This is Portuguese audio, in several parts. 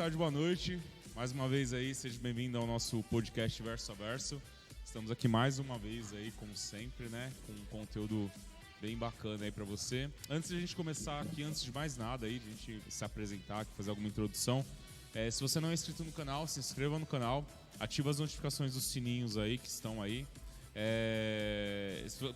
tarde, boa noite. Mais uma vez aí, seja bem-vindo ao nosso podcast Verso a Verso. Estamos aqui mais uma vez aí, como sempre, né? Com um conteúdo bem bacana aí pra você. Antes de a gente começar aqui, antes de mais nada aí, de a gente se apresentar aqui, fazer alguma introdução, se você não é inscrito no canal, se inscreva no canal, ativa as notificações dos sininhos aí, que estão aí.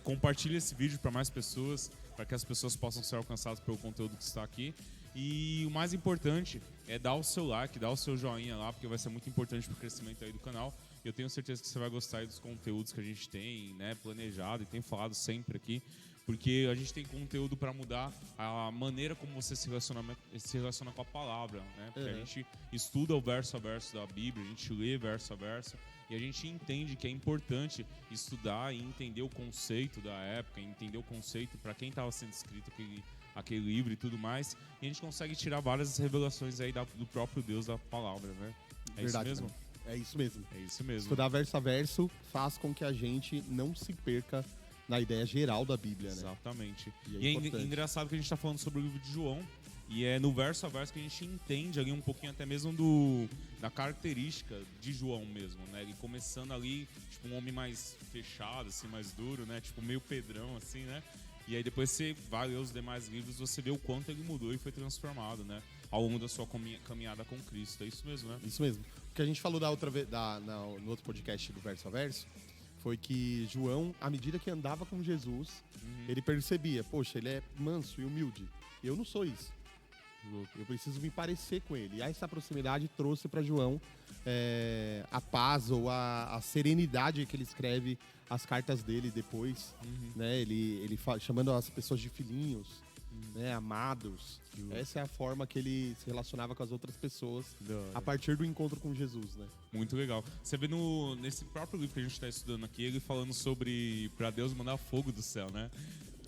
Compartilhe esse vídeo para mais pessoas, para que as pessoas possam ser alcançadas pelo conteúdo que está aqui. E o mais importante é dar o seu like, dar o seu joinha lá, porque vai ser muito importante para o crescimento aí do canal. Eu tenho certeza que você vai gostar aí dos conteúdos que a gente tem, né, planejado e tem falado sempre aqui, porque a gente tem conteúdo para mudar a maneira como você se relaciona com a palavra, né? Porque a gente estuda o verso a verso da Bíblia, a gente lê verso a verso e a gente entende que é importante estudar e entender o conceito da época, entender o conceito para quem estava sendo escrito aquele livro e tudo mais, e a gente consegue tirar várias revelações aí do próprio Deus da palavra, né? É Verdade, isso mesmo? né? É isso mesmo. É isso mesmo. Estudar verso a verso faz com que a gente não se perca na ideia geral da Bíblia, né? Exatamente. E é engraçado que a gente está falando sobre o livro de João, e é no verso a verso que a gente entende ali um pouquinho até mesmo da característica de João mesmo, né? Ele começando ali, tipo, um homem mais fechado, assim, mais duro, né? Tipo, meio Pedrão, assim, né? E aí depois você vai ler os demais livros, você vê o quanto ele mudou e foi transformado, né? Ao longo da sua caminhada com Cristo. É isso mesmo, né? Isso mesmo. O que a gente falou da outra vez, no outro podcast do verso a verso, foi que João, à medida que andava com Jesus, ele percebia, poxa, ele é manso e humilde. Eu não sou isso. Eu preciso me parecer com ele. E essa proximidade trouxe para João a paz ou a serenidade que ele escreve as cartas dele depois, né? Ele chamando as pessoas de filhinhos, né? Amados. Essa é a forma que ele se relacionava com as outras pessoas a partir do encontro com Jesus, né? Muito legal. Você vê nesse próprio livro que a gente está estudando aqui, ele falando sobre para Deus mandar fogo do céu, né?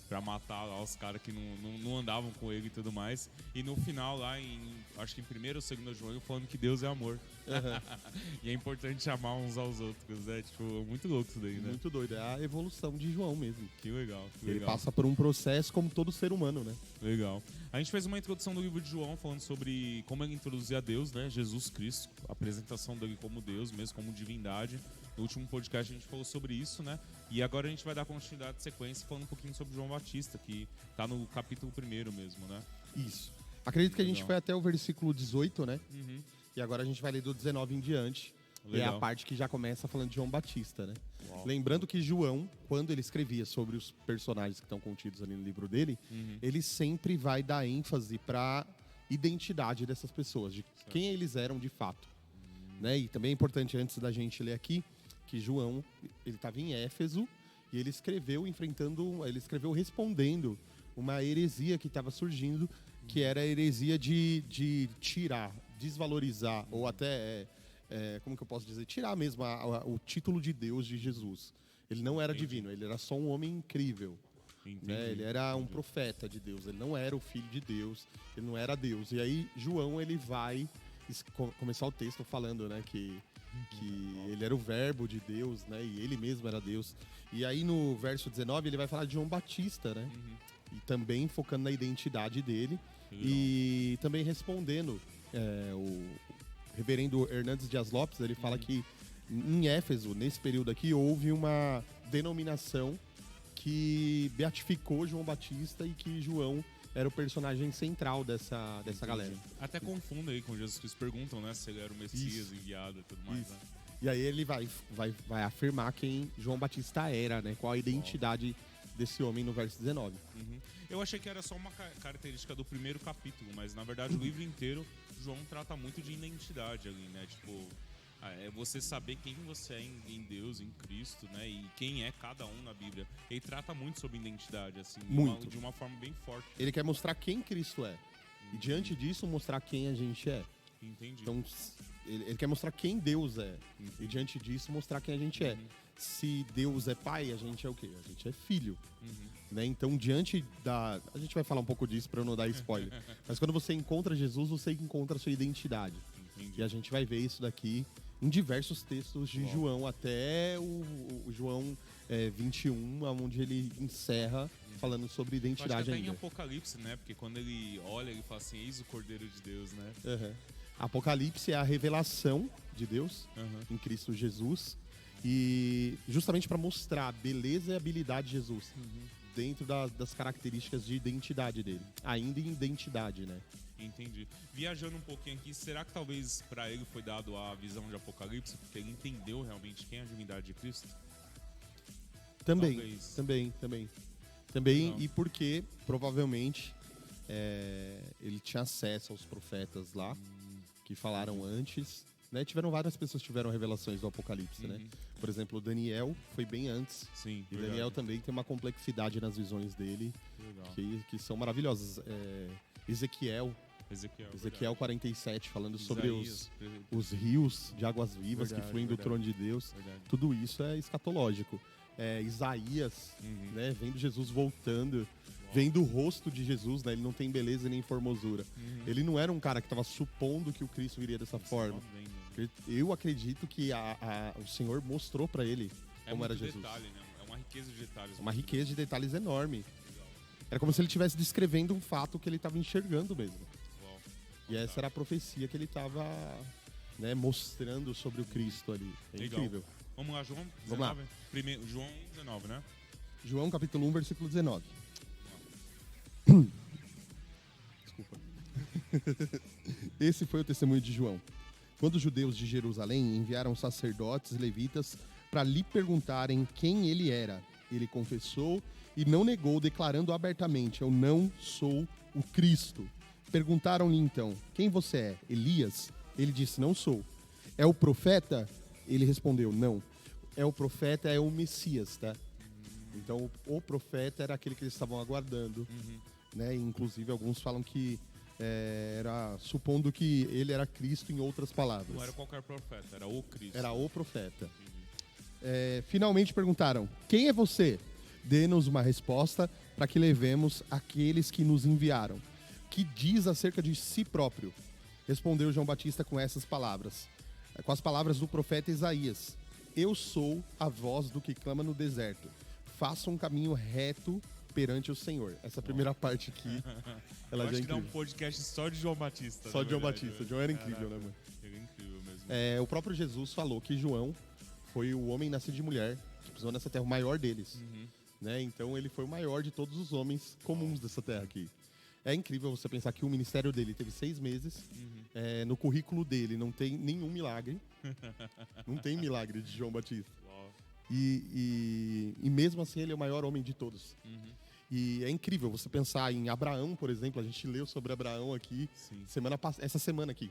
Pra matar lá os caras que não andavam com ele e tudo mais. E no final lá, acho que em 1º ou 2º João, falando que Deus é amor. E é importante amar uns aos outros, né? Tipo, muito louco isso daí, né? Muito doido. É a evolução de João mesmo. Que legal. Ele passa por um processo como todo ser humano, né? Legal. A gente fez uma introdução do livro de João falando sobre como ele introduzia Deus, né? Jesus Cristo, a apresentação dele como Deus, mesmo como divindade. No último podcast a gente falou sobre isso, né? E agora a gente vai dar continuidade de sequência falando um pouquinho sobre João Batista, que tá no capítulo 1º mesmo, né? Isso. Acredito que a gente foi até o versículo 18, né? E agora a gente vai ler do 19 em diante. Legal. É a parte que já começa falando de João Batista, né? Uau. Lembrando que João, quando ele escrevia sobre os personagens que estão contidos ali no livro dele, ele sempre vai dar ênfase para identidade dessas pessoas, de quem eles eram de fato. Né? E também é importante, antes da gente ler aqui, que João, ele estava em Éfeso e ele escreveu respondendo uma heresia que estava surgindo, que era a heresia de tirar, desvalorizar, ou até, como que eu posso dizer, tirar mesmo o título de Deus de Jesus. Ele não era divino, ele era só um homem incrível. Né? Ele era um profeta de Deus, ele não era o filho de Deus, ele não era Deus. E aí João, ele vai começar o texto falando, né, que ele era o verbo de Deus, né, e ele mesmo era Deus. E aí no verso 19 ele vai falar de João Batista, né, e também focando na identidade dele e também respondendo o reverendo Hernandes Dias Lopes, ele fala que em Éfeso, nesse período aqui, houve uma denominação que beatificou João Batista e que João era o personagem central dessa galera. Até confundo aí com Jesus Cristo, perguntam, né, se ele era o Messias enviado e tudo mais, né? E aí ele vai afirmar quem João Batista era, né? Qual a identidade desse homem no verso 19. Eu achei que era só uma característica do 1º capítulo, mas na verdade o livro inteiro, João trata muito de identidade ali, né? Tipo, é você saber quem você é em Deus, em Cristo, né? E quem é cada um na Bíblia. Ele trata muito sobre identidade, assim, de uma forma bem forte. Ele quer mostrar quem Cristo é. E diante disso, mostrar quem a gente é. Entendi. Então, ele quer mostrar quem Deus é. E diante disso, mostrar quem a gente é. Se Deus é pai, a gente é o quê? A gente é filho. Né? Então, diante da... A gente vai falar um pouco disso para eu não dar spoiler. Mas quando você encontra Jesus, você encontra a sua identidade. Entendi. E a gente vai ver isso daqui em diversos textos de João, até o João 21, onde ele encerra falando sobre identidade acho que até ainda. em Apocalipse, né? Porque quando ele olha, ele fala assim, eis o Cordeiro de Deus, né? Apocalipse é a revelação de Deus Aham. em Cristo Jesus. E justamente para mostrar a beleza e a habilidade de Jesus dentro das características de identidade dele. Ainda em identidade, né? Entendi. Viajando um pouquinho aqui, será que talvez pra ele foi dado a visão de Apocalipse, porque ele entendeu realmente quem é a divindade de Cristo? Também, Talvez. também. Não. E porque, provavelmente, ele tinha acesso aos profetas lá, que falaram antes. Né? Várias pessoas que tiveram revelações do Apocalipse, né? Por exemplo, Daniel foi bem antes. Sim, E verdade. Daniel também tem uma complexidade nas visões dele, Legal. que são maravilhosas. Ezequiel Ezequiel 47, falando sobre Isaías, os rios de águas vivas Verdade, que fluem do verdade. trono de Deus. Verdade. Tudo isso é escatológico. Isaías, né, vendo Jesus voltando, vendo o rosto de Jesus, né, ele não tem beleza nem formosura. Ele não era um cara que estava supondo que o Cristo viria dessa forma. Eu acredito que o Senhor mostrou para ele como era muito Jesus. detalhe, né? É uma riqueza de detalhes. Uma riqueza de detalhes enorme. Era como se ele estivesse descrevendo um fato que ele estava enxergando mesmo. Uau. E essa era a profecia que ele estava, né, mostrando sobre o Cristo ali. É Legal. incrível. Vamos lá, João 19? Vamos lá. Primeiro, João 19, né? João capítulo 1, versículo 19. Desculpa. Esse foi o testemunho de João. Quando os judeus de Jerusalém enviaram sacerdotes e levitas para lhe perguntarem quem ele era, ele confessou e não negou, declarando abertamente: eu não sou o Cristo. Perguntaram-lhe então: quem você é? Elias? Ele disse: não sou. É o profeta? Ele respondeu: não. É o profeta, é o Messias, tá? Então o profeta era aquele que eles estavam aguardando, né? Inclusive alguns falam que era supondo que ele era Cristo em outras palavras. Não era qualquer profeta, era o Cristo. Era o profeta. Finalmente perguntaram: quem é você? Dê-nos uma resposta para que levemos aqueles que nos enviaram. Que diz acerca de si próprio? Respondeu João Batista com essas palavras, com as palavras do profeta Isaías: eu sou a voz do que clama no deserto. Faça um caminho reto perante o Senhor. Essa primeira parte aqui, ela Eu já é acho que dá um incrível. podcast só de João Batista. Só na de João verdade, Batista. né? João era incrível, Caraca, né, mano? Ele é incrível mesmo. O próprio Jesus falou que João foi o homem nascido de mulher que pisou nessa terra, o maior deles. Né? Então ele foi o maior de todos os homens comuns dessa terra aqui. É incrível você pensar que o ministério dele teve 6 meses. No currículo dele não tem nenhum milagre. Não tem milagre de João Batista. Uau. E mesmo assim ele é o maior homem de todos. E é incrível você pensar em Abraão, por exemplo. A gente leu sobre Abraão aqui Sim. essa semana aqui.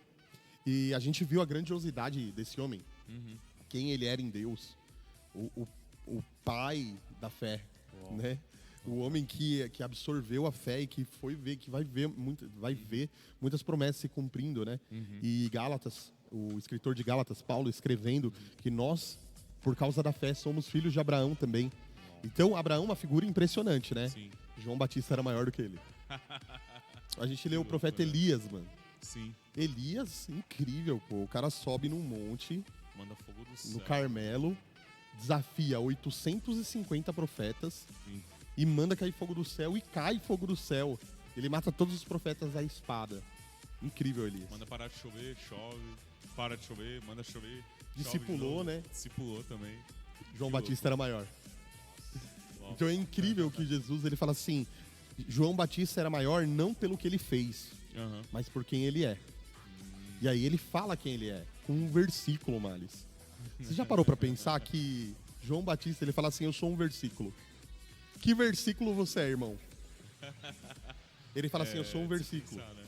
E a gente viu a grandiosidade desse homem. Quem ele era em Deus. O pai da fé, né? O homem que absorveu a fé e que foi ver, que vai ver muitas promessas se cumprindo, né? E Gálatas, o escritor de Gálatas, Paulo, escrevendo que nós, por causa da fé, somos filhos de Abraão também. Então, Abraão é uma figura impressionante, né? Sim. João Batista era maior do que ele. A gente leu o profeta Elias, mano. Sim. Elias, incrível, pô. O cara sobe num monte, Manda fogo do céu. no Carmelo, desafia 850 profetas Sim. e manda cair fogo do céu, e cai fogo do céu. Ele mata todos os profetas à espada. Incrível, Elias. Manda parar de chover, chove. Para de chover, manda chover. Discipulou, chove de novo. né? Discipulou também. João Que Batista era maior. Uau. Então é incrível que Jesus, ele fala assim, João Batista era maior não pelo que ele fez, Aham. mas por quem ele é. E aí ele fala quem ele é, com um versículo, Males. Você já parou pra pensar que João Batista, ele fala assim: eu sou um versículo. Que versículo você é, irmão? Ele fala assim: eu sou um versículo. Pensar, né?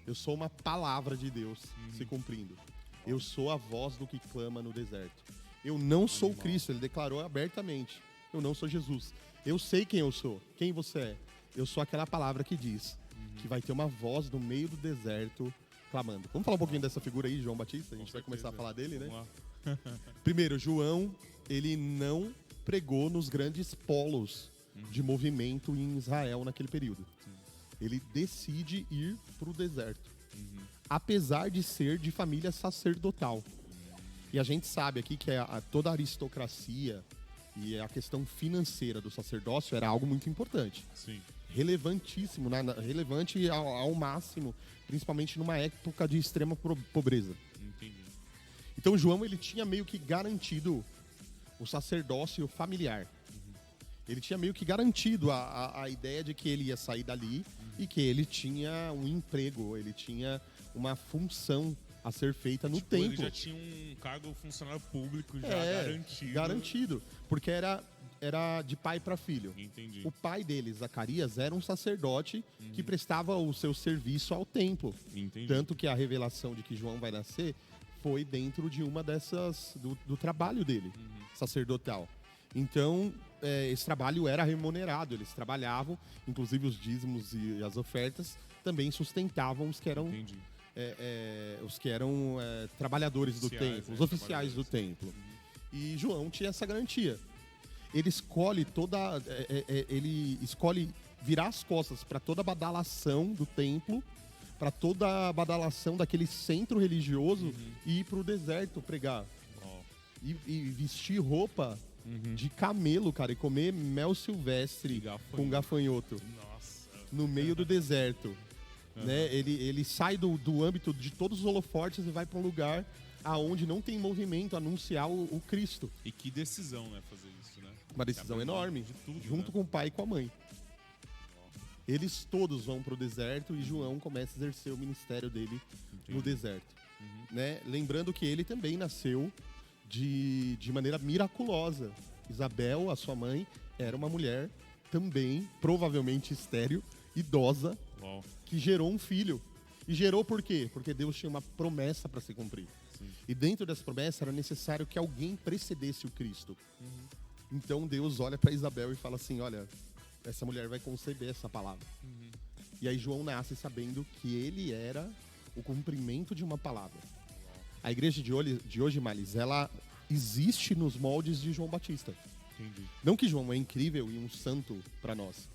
Eu sou uma palavra de Deus se cumprindo. Eu sou a voz do que clama no deserto. Eu não sou Cristo, ele declarou abertamente. Eu não sou Jesus. Eu sei quem eu sou. Quem você é? Eu sou aquela palavra que diz que vai ter uma voz no meio do deserto clamando. Vamos falar um pouquinho dessa figura aí, João Batista? A gente vai começar a falar dele, né? Vamos lá. Primeiro, João, ele não pregou nos grandes polos de movimento em Israel naquele período. Ele decide ir para o deserto, apesar de ser de família sacerdotal. E a gente sabe aqui que toda a aristocracia e a questão financeira do sacerdócio era algo muito importante. Sim. relevantíssimo, relevante ao máximo, principalmente numa época de extrema pobreza. Entendi. Então João, ele tinha meio que garantido o sacerdócio familiar. Ele tinha meio que garantido a ideia de que ele ia sair dali e que ele tinha um emprego, ele tinha uma função a ser feita no templo. Ele já tinha um cargo funcionário público já garantido. Garantido, porque era de pai para filho. Entendi. O pai dele, Zacarias, era um sacerdote que prestava o seu serviço ao templo. Entendi. Tanto que a revelação de que João vai nascer foi dentro de uma dessas, do trabalho dele, sacerdotal. Então, esse trabalho era remunerado, eles trabalhavam, inclusive os dízimos e as ofertas também sustentavam os que eram, trabalhadores do templo, os oficiais do templo. E João tinha essa garantia. Ele escolhe virar as costas para toda a badalação do templo, para toda a badalação daquele centro religioso e ir para o deserto pregar. E vestir roupa de camelo, cara, e comer mel silvestre com gafanhoto. Nossa. No meio do deserto. Né? Ele sai do âmbito de todos os holofortes e vai para um lugar aonde não tem movimento, anunciar o Cristo. E que decisão, né, fazer isso, né? Uma decisão enorme, de tudo, junto né? com o pai e com a mãe. Eles todos vão para o deserto e João começa a exercer o ministério dele no deserto. Né? Lembrando que ele também nasceu de maneira miraculosa. Isabel, a sua mãe, era uma mulher também, provavelmente estéril, idosa, que gerou um filho. E gerou por quê? Porque Deus tinha uma promessa para se cumprir. Sim. E dentro dessa promessa era necessário que alguém precedesse o Cristo. Então Deus olha para Isabel e fala assim, olha, essa mulher vai conceber essa palavra. E aí João nasce sabendo que ele era o cumprimento de uma palavra. A igreja de hoje, Malis, ela existe nos moldes de João Batista. Entendi. Não que João é incrível e um santo para nós,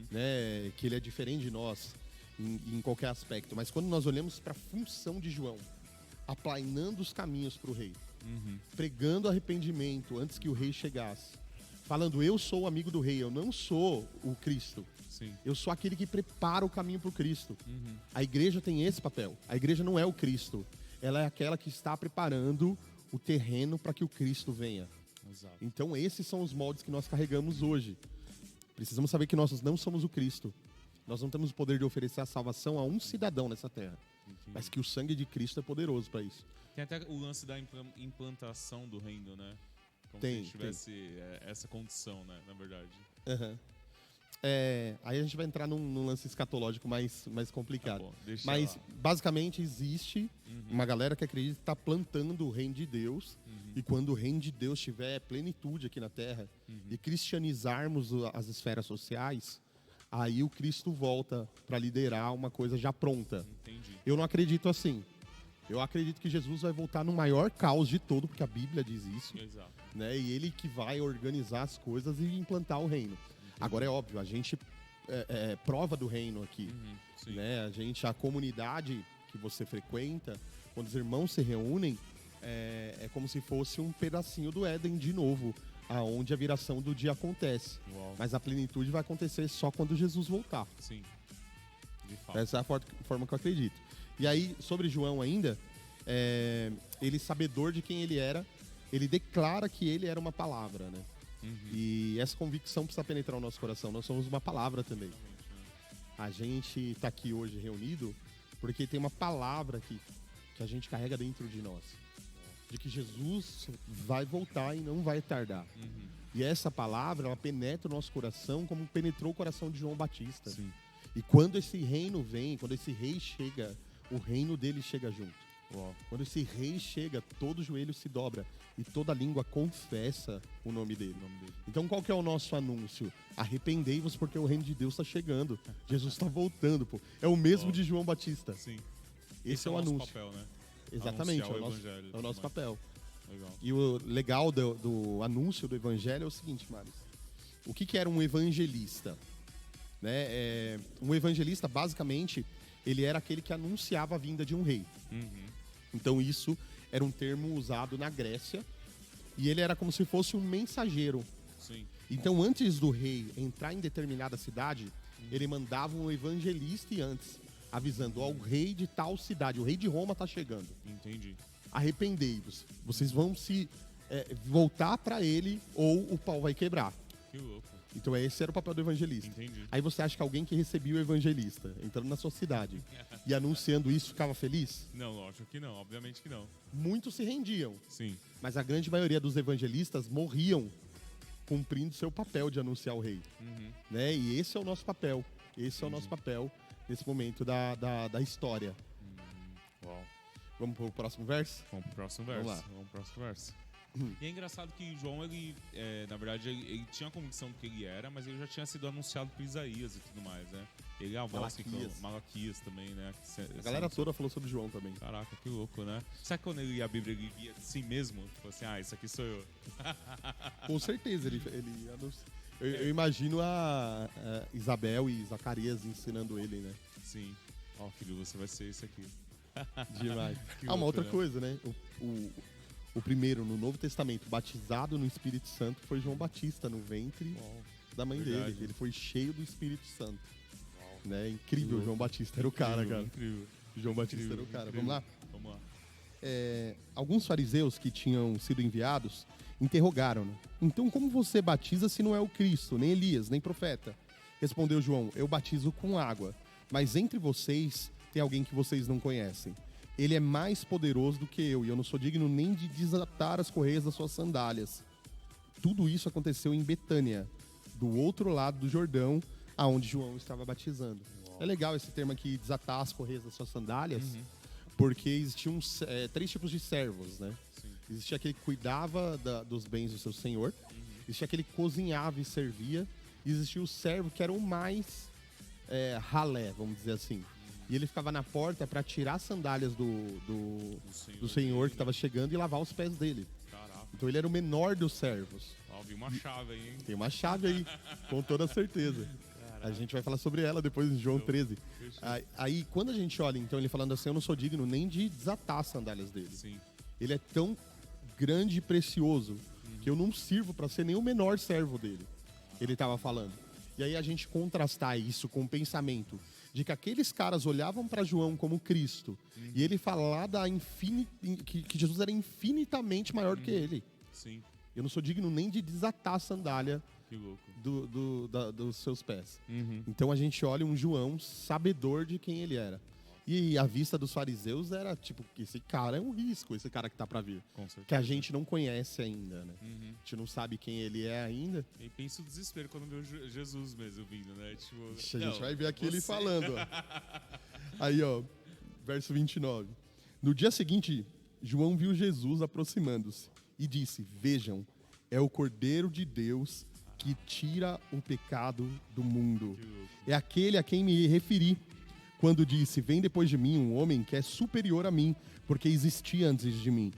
né? Que ele é diferente de nós em qualquer aspecto. Mas quando nós olhamos para a função de João, aplainando os caminhos para o rei, pregando arrependimento antes que o rei chegasse, falando, eu sou o amigo do rei, eu não sou o Cristo. Sim. Eu sou aquele que prepara o caminho para o Cristo. A igreja tem esse papel. A igreja não é o Cristo. Ela é aquela que está preparando o terreno para que o Cristo venha. Exato. Então esses são os moldes que nós carregamos hoje. Precisamos saber que nós não somos o Cristo. Nós não temos o poder de oferecer a salvação a um cidadão nessa terra. Mas que o sangue de Cristo é poderoso para isso. Tem até o lance da implantação do reino, né? Como Tem, se tivesse essa condição, né? Na verdade. Aí a gente vai entrar num lance escatológico mais complicado. Tá bom, deixa Mas, lá. basicamente, existe uma galera que acredita que está plantando o reino de Deus. E quando o reino de Deus tiver plenitude aqui na Terra e cristianizarmos as esferas sociais, aí o Cristo volta para liderar uma coisa já pronta. Entendi. Eu não acredito assim. Eu acredito que Jesus vai voltar no maior caos de todo, porque a Bíblia diz isso. Exato. Né? E ele que vai organizar as coisas e implantar o reino. Agora é óbvio, a gente prova do reino aqui. Sim. Né? A comunidade que você frequenta, quando os irmãos se reúnem, é como se fosse um pedacinho do Éden de novo, aonde a viração do dia acontece. Uau. Mas a plenitude vai acontecer só quando Jesus voltar. Sim. De fato. Essa é a forma que eu acredito. E aí, sobre João ainda, ele sabedor de quem ele era, ele declara que ele era uma palavra, né? E essa convicção precisa penetrar o nosso coração. Nós somos uma palavra também. A gente está aqui hoje reunido porque tem uma palavra aqui que a gente carrega dentro de nós. De que Jesus vai voltar e não vai tardar. E essa palavra, ela penetra o nosso coração como penetrou o coração de João Batista. Sim. E quando esse reino vem, quando esse rei chega, o reino dele chega junto. Uau. Quando esse rei chega, todo joelho se dobra e toda língua confessa o nome dele. Então qual que é o nosso anúncio? Arrependei-vos porque o reino de Deus está chegando. Jesus está voltando, pô. É o mesmo de João Batista. Sim. Esse é o nosso anúncio. papel, né? Exatamente, Anunciar é o o nosso, evangelho e é o nosso tudo mais. papel. Legal. E o legal do anúncio do evangelho é o seguinte, Maris. O que era um evangelista? Né? Um evangelista, basicamente, ele era aquele que anunciava a vinda de um rei. Então isso era um termo usado na Grécia e ele era como se fosse um mensageiro. Sim. Então antes do rei entrar em determinada cidade, ele mandava um evangelista antes, avisando, ó, o rei de tal cidade, o rei de Roma tá chegando. Entendi. Arrependei-vos. Vocês vão se voltar para ele ou o pau vai quebrar. Que louco. Então esse era o papel do evangelista. Entendi. Aí você acha que alguém que recebia o evangelista, entrando na sua cidade e anunciando isso, ficava feliz? Não, lógico que não. Obviamente que não. Muitos se rendiam. Sim. Mas a grande maioria dos evangelistas morriam cumprindo seu papel de anunciar o rei. Né? E esse é o nosso papel. Esse é o nosso papel nesse momento da história. Uau. Vamos pro próximo verso? Vamos pro próximo verso. Vamos lá. Vamos pro próximo verso. E é engraçado que João, ele, na verdade, ele tinha a convicção do que ele era, mas ele já tinha sido anunciado por Isaías e tudo mais, né? Ele é a voz que Malaquias também, né? A galera toda falou sobre João também. Caraca, que louco, né? Será que quando ele lia a Bíblia, ele via de si mesmo? Tipo assim, isso aqui sou eu. Com certeza, ele anuncia. Eu imagino a Isabel e Zacarias ensinando ele, né? Sim. Ó, filho, você vai ser isso aqui. Demais. Que Uma louco, outra né? coisa, né? O primeiro no Novo Testamento batizado no Espírito Santo foi João Batista no ventre da mãe Verdade. dele. Ele foi cheio do Espírito Santo. Uau. Né? Incrível, Que João Batista era o cara, cara. Incrível. João Batista Incrível, era o cara. incrível. Vamos lá? Vamos lá. Alguns fariseus que tinham sido enviados interrogaram, né? Então como você batiza se não é o Cristo, nem Elias, nem profeta? Respondeu João, eu batizo com água, mas entre vocês tem alguém que vocês não conhecem. Ele é mais poderoso do que eu, e eu não sou digno nem de desatar as correias das suas sandálias. Tudo isso aconteceu em Betânia, do outro lado do Jordão, aonde João estava batizando. É legal esse termo aqui, desatar as correias das suas sandálias, porque existiam 3 tipos de servos, né? Sim. Existia aquele que cuidava dos bens do seu senhor, existia aquele que cozinhava e servia, e existia o servo que era o mais ralé, vamos dizer assim. E ele ficava na porta para tirar as sandálias do senhor que estava chegando e lavar os pés dele. Caraca. Então ele era o menor dos servos. Ó, vi uma chave aí, hein? Tem uma chave aí, com toda certeza. A gente vai falar sobre ela depois em João 13. Aí, quando a gente olha, então, ele falando assim, eu não sou digno nem de desatar as sandálias dele. Sim. Ele é tão grande e precioso que eu não sirvo para ser nem o menor servo dele. Ele estava falando. E aí a gente contrastar isso com o pensamento de que aqueles caras olhavam para João como Cristo e ele falar que Jesus era infinitamente maior do que ele. Sim. Eu não sou digno nem de desatar a sandália Que louco. dos seus pés. Uhum. Então a gente olha um João sabedor de quem ele era. E a vista dos fariseus era tipo, esse cara é um risco, esse cara que tá pra vir. Com certeza. Que a gente não conhece ainda, né? Uhum. A gente não sabe quem ele é ainda. E pensa o desespero quando viu Jesus mesmo vindo, né? Tipo, A gente vai ver aqui ele você- falando, ó. Aí, ó, verso 29. No dia seguinte, João viu Jesus aproximando-se e disse, vejam, é o Cordeiro de Deus que tira o pecado do mundo. Que louco. É aquele a quem me referi quando disse, vem depois de mim um homem que é superior a mim, porque existia antes de mim.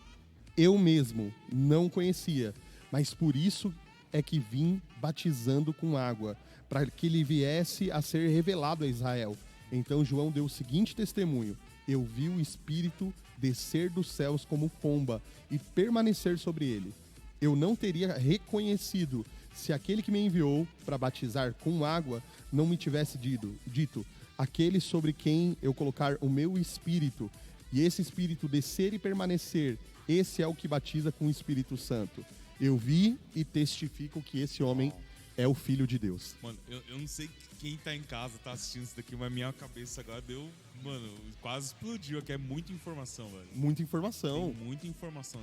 Eu mesmo não conhecia, mas por isso é que vim batizando com água, para que ele viesse a ser revelado a Israel. Então João deu o seguinte testemunho, eu vi o Espírito descer dos céus como pomba e permanecer sobre ele. Eu não teria reconhecido se aquele que me enviou para batizar com água não me tivesse dito, aquele sobre quem eu colocar o meu Espírito, e esse Espírito descer e permanecer, esse é o que batiza com o Espírito Santo. Eu vi e testifico que esse homem é o Filho de Deus. Mano, eu não sei quem tá em casa tá assistindo isso daqui, mas minha cabeça agora deu... Mano, quase explodiu aqui. É muita informação, velho. Muita informação. Tem muita informação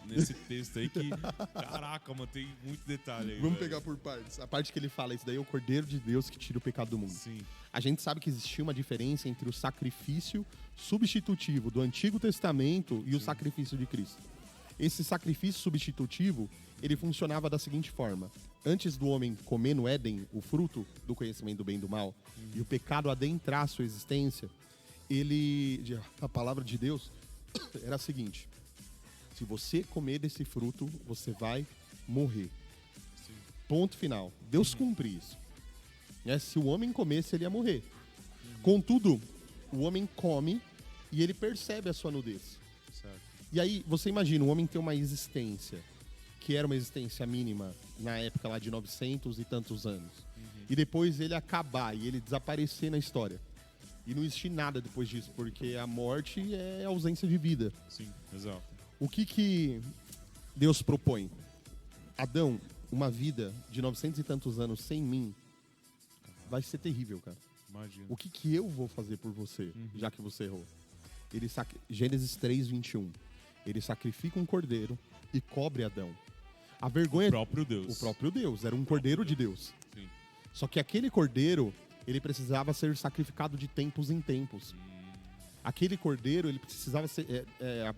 nesse texto aí que... Caraca, mano, tem muito detalhe aí, Vamos velho. pegar por partes. A parte que ele fala, isso daí é o Cordeiro de Deus que tira o pecado do mundo. Sim. A gente sabe que existia uma diferença entre o sacrifício substitutivo do Antigo Testamento e o sacrifício de Cristo. Esse sacrifício substitutivo, ele funcionava da seguinte forma. Antes do homem comer no Éden o fruto do conhecimento do bem e do mal, e o pecado adentrar a sua existência, a palavra de Deus era a seguinte: se você comer desse fruto, você vai morrer. Sim. Ponto final. Deus cumpre isso. Né? Se o homem comesse, ele ia morrer. Contudo, o homem come e ele percebe a sua nudez. Certo. E aí, você imagina, o homem tem uma existência, que era uma existência mínima na época lá de 900 e tantos anos. e depois ele acabar e ele desaparecer na história. E não existir nada depois disso, porque a morte é ausência de vida. Sim, exato. O que Deus propõe? Adão, uma vida de 900 e tantos anos sem mim vai ser terrível, cara. Imagina. O que eu vou fazer por você, já que você errou? Gênesis 3, 21. Ele sacrifica um cordeiro e cobre Adão. A vergonha... O próprio Deus. O próprio Deus. Era um cordeiro de Deus. Sim. Só que aquele cordeiro, ele precisava ser sacrificado de tempos em tempos. Aquele cordeiro, ele precisava ser...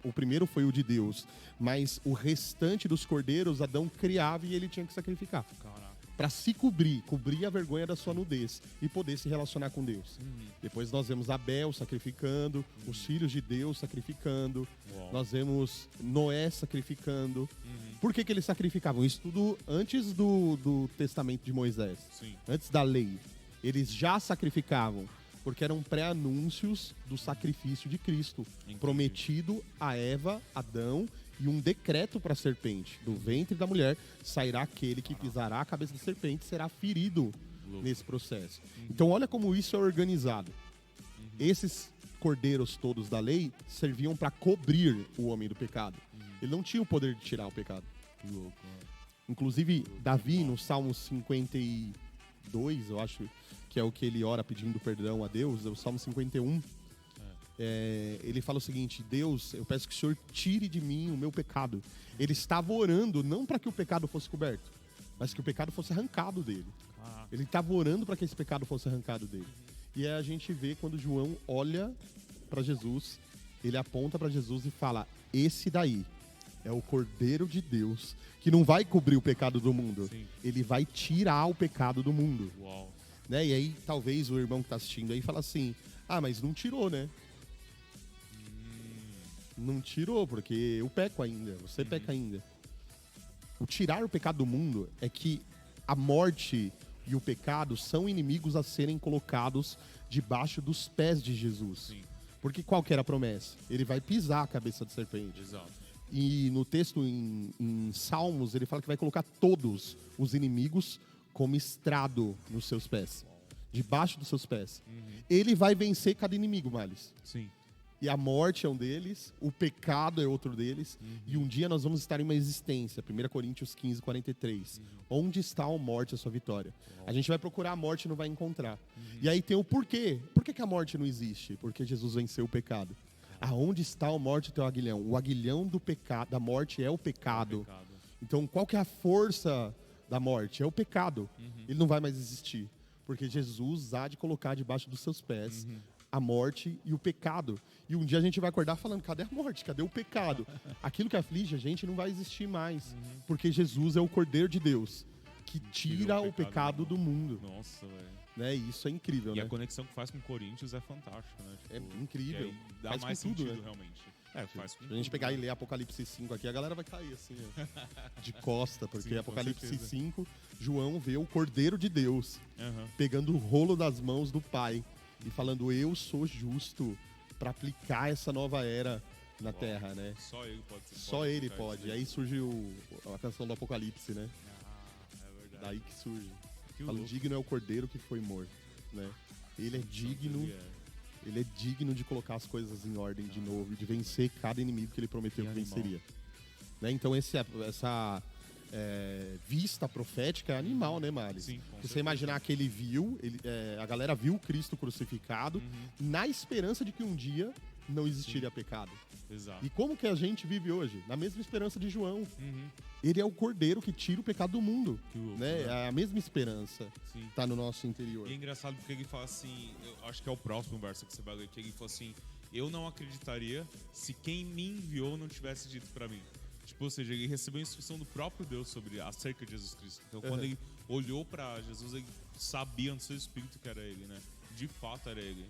o primeiro foi o de Deus. Mas o restante dos cordeiros, Adão criava e ele tinha que sacrificar. Caraca. Para se cobrir a vergonha da sua nudez e poder se relacionar com Deus. Depois nós vemos Abel sacrificando, os filhos de Deus sacrificando, nós vemos Noé sacrificando. Por que eles sacrificavam? Isso tudo antes do testamento de Moisés, Sim. antes da lei. Eles já sacrificavam, porque eram pré-anúncios do sacrifício de Cristo, Entendi. prometido a Eva, Adão, e um decreto para a serpente. Do ventre da mulher sairá aquele que pisará a cabeça da serpente e será ferido nesse processo. Então olha como isso é organizado. Esses cordeiros todos da lei serviam para cobrir o homem do pecado. Ele não tinha o poder de tirar o pecado. Que louco, mano. Inclusive, Davi, no Salmo 52, eu acho que é o que ele ora pedindo perdão a Deus, é o Salmo 51. Ele fala o seguinte: Deus, eu peço que o Senhor tire de mim o meu pecado. Ele estava orando não para que o pecado fosse coberto, mas que o pecado fosse arrancado dele. Ele estava orando para que esse pecado fosse arrancado dele. E aí a gente vê quando João olha para Jesus, ele aponta para Jesus e fala: esse daí é o Cordeiro de Deus que não vai cobrir o pecado do mundo. Sim. Ele vai tirar o pecado do mundo. Uau. Né? E aí talvez o irmão que está assistindo aí fala assim: ah, mas não tirou, né? Não tirou, porque eu peco ainda, você peca ainda. O tirar o pecado do mundo é que a morte e o pecado são inimigos a serem colocados debaixo dos pés de Jesus. Sim. Porque qual que era a promessa? Ele vai pisar a cabeça da serpente. Exato. E no texto em Salmos, ele fala que vai colocar todos os inimigos como estrado nos seus pés. Debaixo dos seus pés. Ele vai vencer cada inimigo, Males. Sim. E a morte é um deles, o pecado é outro deles. E um dia nós vamos estar em uma existência. 1 Coríntios 15, 43. Onde está a morte, a sua vitória? A gente vai procurar a morte e não vai encontrar. E aí tem o porquê. Por que a morte não existe? Porque Jesus venceu o pecado. Aonde está a morte, o teu aguilhão? O aguilhão do pecado, da morte é o pecado. Então qual que é a força da morte? É o pecado. Ele não vai mais existir. Porque Jesus há de colocar debaixo dos seus pés a morte e o pecado. E um dia a gente vai acordar falando: cadê a morte? Cadê o pecado? Aquilo que aflige a gente não vai existir mais. Porque Jesus é o Cordeiro de Deus que tira o pecado do mundo. Nossa, velho. Né? E isso é incrível, E né? a conexão que faz com o Corinthians é fantástica, né? É incrível. Que aí dá Faz com mais tudo, sentido, né? realmente. Faz com Se a gente tudo, pegar né? e ler Apocalipse 5 aqui, a galera vai cair assim, ó, de costa, porque Sim, com Apocalipse certeza. 5, João vê o Cordeiro de Deus Aham. pegando o rolo das mãos do Pai e falando: eu sou justo para aplicar essa nova era na Terra, né? Só ele pode ser. Só ele aplicar pode. isso Aí surge a canção do Apocalipse, né? É verdade. Daí que surge. Que Fala: louco. digno é o Cordeiro que foi morto, né? Ele é digno. Ele é. Ele é digno de colocar as coisas em ordem de novo e de vencer cada inimigo que ele prometeu Que que animal. venceria. Né? Então essa vista profética é animal, né, Mari? Sim, com Você certeza. imaginar que ele viu, a galera viu Cristo crucificado na esperança de que um dia não existiria pecado. Exato. E como que a gente vive hoje? Na mesma esperança de João. Uhum. Ele é o Cordeiro que tira o pecado do mundo. Que louco, Né? né? A mesma esperança Sim. está no nosso interior. E é engraçado porque ele fala assim, eu acho que é o próximo verso que você vai ler, que ele fala assim: eu não acreditaria se quem me enviou não tivesse dito pra mim. Tipo, ou seja, ele recebeu a instrução do próprio Deus acerca de Jesus Cristo. Então, quando ele olhou pra Jesus, ele sabia no seu espírito que era ele, né? De fato era ele.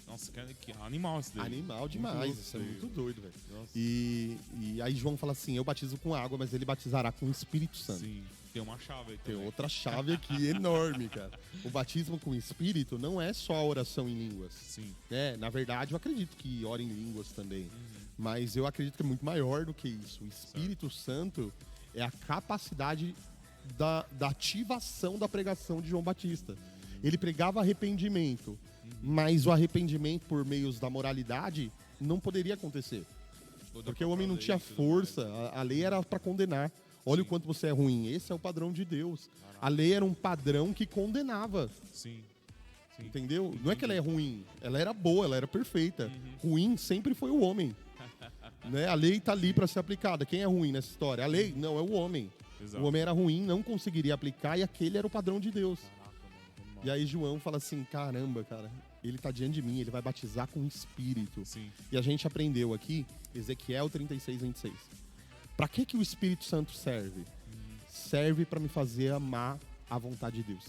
Nossa, que animal esse daí. Animal Muito demais, louco isso é daí. muito doido, velho. Nossa. E aí João fala assim: eu batizo com água, mas ele batizará com o Espírito Santo. Sim, tem uma chave aí Tem também. outra chave aqui enorme, cara. O batismo com o Espírito não é só a oração em línguas. Sim. Né? Na verdade, eu acredito que ora em línguas também. Mas eu acredito que é muito maior do que isso. O Espírito Santo é a capacidade da ativação da pregação de João Batista. Ele pregava arrependimento, mas o arrependimento por meios da moralidade não poderia acontecer. Porque o homem não tinha força, a lei era para condenar. Olha o quanto você é ruim. Esse é o padrão de Deus. A lei era um padrão que condenava. Sim. Entendeu? Não é que ela é ruim, ela era boa, ela era perfeita. Ruim sempre foi o homem. Né? A lei está ali para ser aplicada. Quem é ruim nessa história? A lei? Não, é o homem. Exato. O homem era ruim, não conseguiria aplicar, e aquele era o padrão de Deus. E aí João fala assim, caramba, cara, ele está diante de mim, ele vai batizar com o Espírito. Sim. E a gente aprendeu aqui, Ezequiel 36, 26. Para que o Espírito Santo serve? Serve para me fazer amar a vontade de Deus.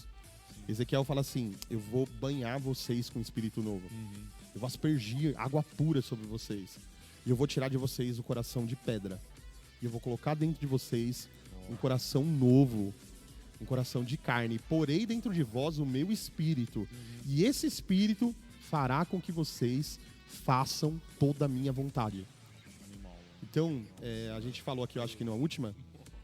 Ezequiel fala assim, eu vou banhar vocês com Espírito novo. Eu vou aspergir água pura sobre vocês. E eu vou tirar de vocês o coração de pedra. E eu vou colocar dentro de vocês um coração novo, um coração de carne. Porei dentro de vós o meu Espírito. E esse Espírito fará com que vocês façam toda a minha vontade. Então, a gente falou aqui, eu acho que na última,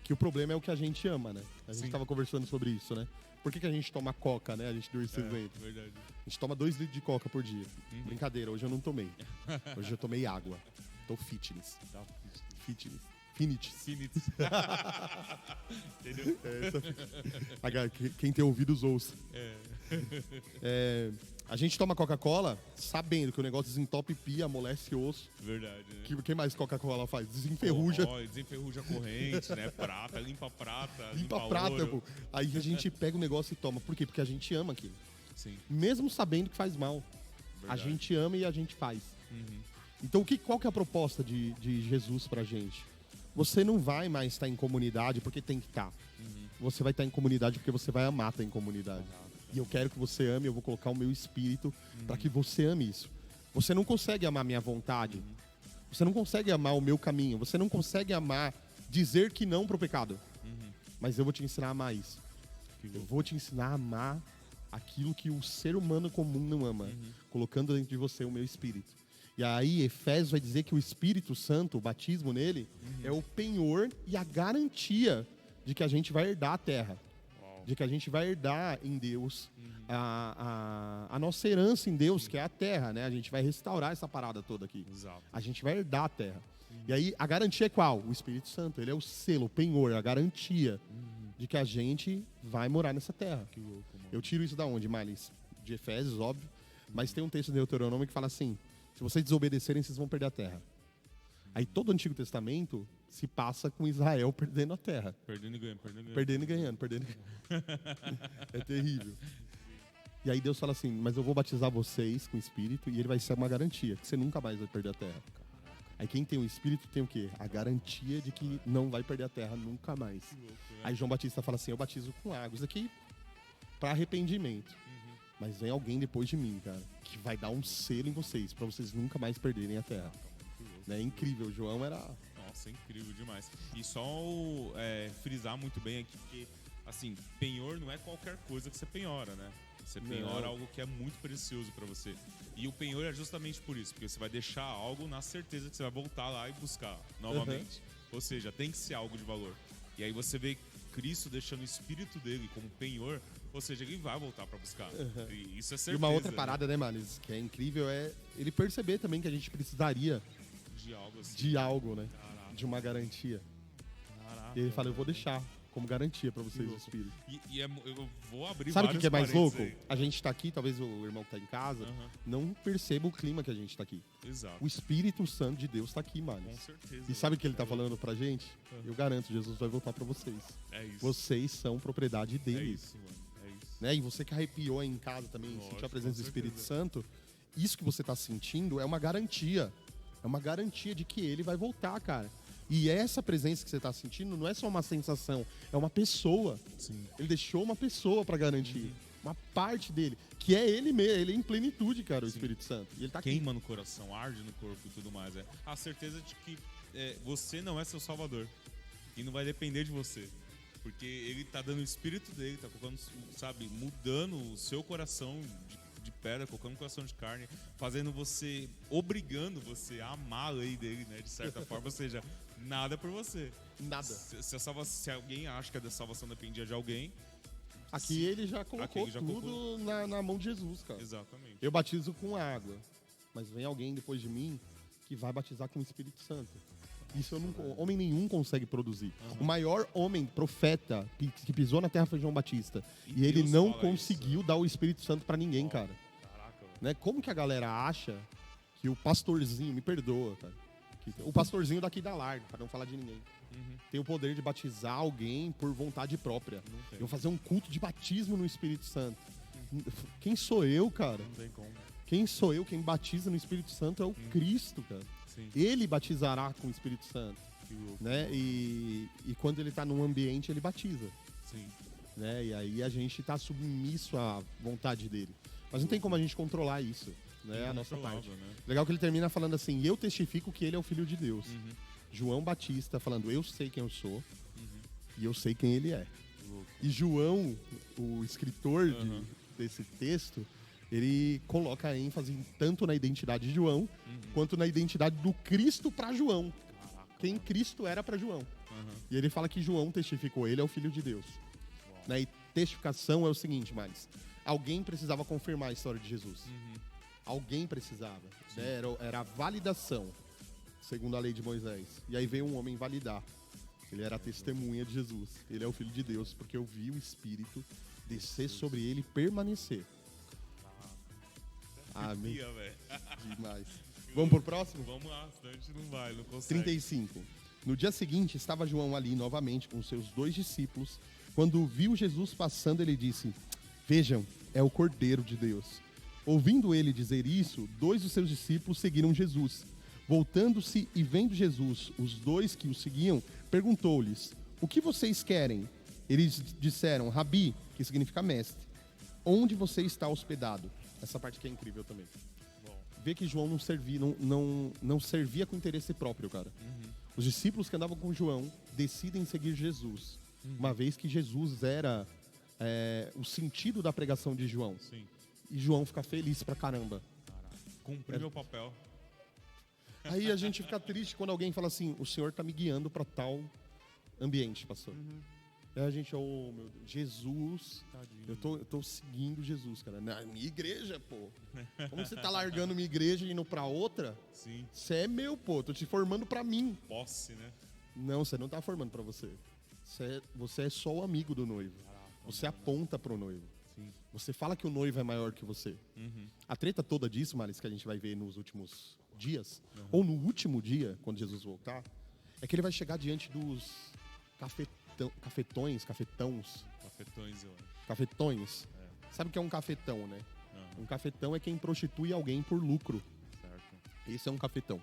que o problema é o que a gente ama, né? A gente estava conversando sobre isso, né? Por que a gente toma coca, né? A gente deu esse exemplo. Verdade. A gente toma 2 litros de coca por dia. Brincadeira, hoje eu não tomei. Hoje eu tomei água. Tô fitness. Fitness. Finites. Entendeu? Quem tem ouvidos, ouça. A gente toma Coca-Cola sabendo que o negócio desentope pia, amolece osso. Verdade, né? O que mais Coca-Cola faz? Desenferruja. Desenferruja a corrente, né? Limpa prata. Limpa prata, pô. Aí a gente pega o negócio e toma. Por quê? Porque a gente ama aquilo. Sim. Mesmo sabendo que faz mal. Verdade. A gente ama e a gente faz. Então, qual que é a proposta de Jesus pra gente? Você não vai mais estar em comunidade porque tem que estar. Você vai estar em comunidade porque você vai amar estar em comunidade. E eu quero que você ame, eu vou colocar o meu espírito para que você ame isso. Você não consegue amar a minha vontade. Você não consegue amar o meu caminho. Você não consegue amar, dizer que não pro pecado. Mas eu vou te ensinar a amar isso. Eu vou te ensinar a amar aquilo que o ser humano comum não ama. Colocando dentro de você o meu espírito. E aí, Efésios vai dizer que o Espírito Santo, o batismo nele, é o penhor e a garantia de que a gente vai herdar a terra. De que a gente vai herdar em Deus a nossa herança em Deus, que é a terra, né? A gente vai restaurar essa parada toda aqui. Exato. A gente vai herdar a terra. E aí, a garantia é qual? O Espírito Santo. Ele é o selo, o penhor, a garantia de que a gente vai morar nessa terra. Que louco, mano. Eu tiro isso da onde, Miles? De Efésios, óbvio. Mas tem um texto de Deuteronômio que fala assim, se vocês desobedecerem, vocês vão perder a terra. Aí todo o Antigo Testamento se passa com Israel perdendo a terra. Perdendo e ganhando. Perdendo e ganhando. É terrível. E aí Deus fala assim, mas eu vou batizar vocês com o Espírito e ele vai ser uma garantia, que você nunca mais vai perder a terra. Aí quem tem o Espírito tem o quê? A garantia de que não vai perder a terra nunca mais. Aí João Batista fala assim, eu batizo com água. Isso aqui para arrependimento. Mas vem alguém depois de mim, cara, que vai dar um selo em vocês, pra vocês nunca mais perderem a terra. É incrível, o João era... Nossa, é incrível demais. E só frisar muito bem aqui, porque, assim, penhor não é qualquer coisa que você penhora, né? Você penhora algo que é muito precioso pra você. E o penhor é justamente por isso, porque você vai deixar algo na certeza que você vai voltar lá e buscar novamente. Ou seja, tem que ser algo de valor. E aí você vê Cristo deixando o espírito dele como penhor, ou seja, ele vai voltar pra buscar. E isso é certeza. E uma outra parada, né, Malis, que é incrível, é ele perceber também que a gente precisaria de algo, assim. De algo, né? Caraca. De uma garantia. Caraca, E ele fala, eu vou deixar como garantia pra vocês o Espírito. Eu vou abrir Sabe o que é mais louco? aí. A gente tá aqui, talvez o irmão que tá em casa, não perceba o clima que a gente tá aqui. Exato. O Espírito Santo de Deus tá aqui, mano. Com certeza. E sabe o que ele tá falando pra gente? Eu garanto, Jesus vai voltar pra vocês. É isso. Vocês são propriedade É dele. isso, mano. É isso. Né? E você que arrepiou aí em casa também, Lógico, sentiu a presença do com Espírito certeza. Santo, isso que você tá sentindo é uma garantia. É uma garantia de que ele vai voltar, cara. E essa presença que você tá sentindo não é só uma sensação, é uma pessoa. Sim. Ele deixou uma pessoa pra garantir. Uma parte dele, que é ele mesmo, ele é em plenitude, cara, o Espírito Santo. E ele tá aqui. Queima no coração, arde no corpo e tudo mais. É a certeza de que você não é seu salvador. E não vai depender de você. Porque ele tá dando o espírito dele, tá colocando, sabe, mudando o seu coração de pedra, colocando um coração de carne, obrigando você a amar a lei dele, né? De certa forma, ou seja, nada por você. Nada. Se alguém acha que a salvação dependia de alguém... Aqui ele já colocou tudo na mão de Jesus, cara. Exatamente. Eu batizo com água, mas vem alguém depois de mim que vai batizar com o Espírito Santo. Isso homem nenhum consegue produzir. O maior homem, profeta, que pisou na terra foi João Batista. E ele não conseguiu dar o Espírito Santo pra ninguém, cara. Caraca, velho. Né? Como que a galera acha que o pastorzinho, me perdoa, cara, o pastorzinho daqui da Larga, pra não falar de ninguém, tem o poder de batizar alguém por vontade própria. Eu vou fazer um culto de batismo no Espírito Santo. Quem sou eu, cara? Não tem como. Quem sou eu? Quem batiza no Espírito Santo é o Cristo, cara. Sim. Ele batizará com o Espírito Santo. Que louco. Né? E quando ele está num ambiente, ele batiza. Sim. Né? E aí a gente está submisso à vontade dele. Mas não tem como a gente controlar isso. Né? A nossa parte. Né? Legal que ele termina falando assim: eu testifico que ele é o Filho de Deus. João Batista falando: eu sei quem eu sou e eu sei quem ele é. E João, o escritor desse texto, ele coloca ênfase tanto na identidade de João quanto na identidade do Cristo para João. Caraca. Quem Cristo era para João. E ele fala que João testificou, ele é o Filho de Deus. Né? E testificação é o seguinte, Miles: alguém precisava confirmar a história de Jesus. Alguém precisava. Né? Era a validação, segundo a lei de Moisés. E aí veio um homem validar. Ele era a testemunha de Jesus. Ele é o Filho de Deus, porque eu vi o Espírito descer sobre ele e permanecer. Amém. Demais. Vamos pro próximo? Vamos lá, senão a gente não consegue. 35. No dia seguinte, estava João ali novamente com seus 2 discípulos. Quando viu Jesus passando, ele disse: vejam, é o Cordeiro de Deus. Ouvindo ele dizer isso, 2 dos seus discípulos seguiram Jesus. Voltando-se e vendo Jesus, os 2 que o seguiam, perguntou-lhes: o que vocês querem? Eles disseram: Rabi, que significa mestre, onde você está hospedado? Essa parte que é incrível também. Vê que João não servia com interesse próprio, cara. Os discípulos que andavam com João decidem seguir Jesus, uma vez que Jesus era o sentido da pregação de João. Sim. E João fica feliz pra caramba. Cumprir meu papel. Aí a gente fica triste quando alguém fala assim: o Senhor tá me guiando pra tal ambiente, pastor. Aí a gente, oh meu Deus, Jesus, eu tô seguindo Jesus, cara. Na minha igreja, pô. Como você tá largando minha igreja e indo pra outra? Sim. Você é meu, pô. Tô te formando pra mim. Posse, né? Não, você não tá formando pra você. Você é só o amigo do noivo. Você aponta pro noivo. Sim. Você fala que o noivo é maior que você. A treta toda disso, Maris, que a gente vai ver nos últimos dias, ou no último dia, quando Jesus voltar, é que ele vai chegar diante dos cafetões. Cafetões, eu acho. Cafetões. Sabe o que é um cafetão, né? Um cafetão é quem prostitui alguém por lucro. Certo. Esse é um cafetão.